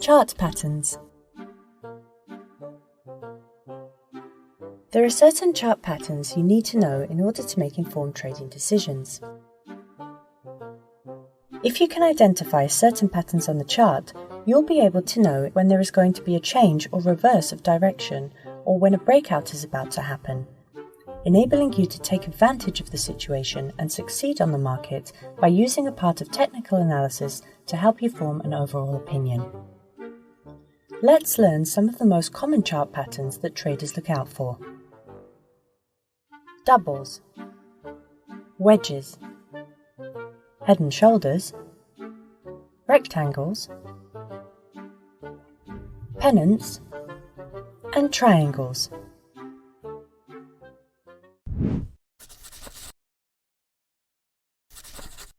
Chart patterns. There are certain chart patterns you need to know in order to make informed trading decisions. If you can identify certain patterns on the chart, you'll be able to know when there is going to be a change or reverse of direction, or when a breakout is about to happen, enabling you to take advantage of the situation and succeed on the market by using a part of technical analysis to help you form an overall opinion. Let's learn some of the most common chart patterns that traders look out for. Doubles, wedges, head and shoulders, rectangles, pennants, and triangles.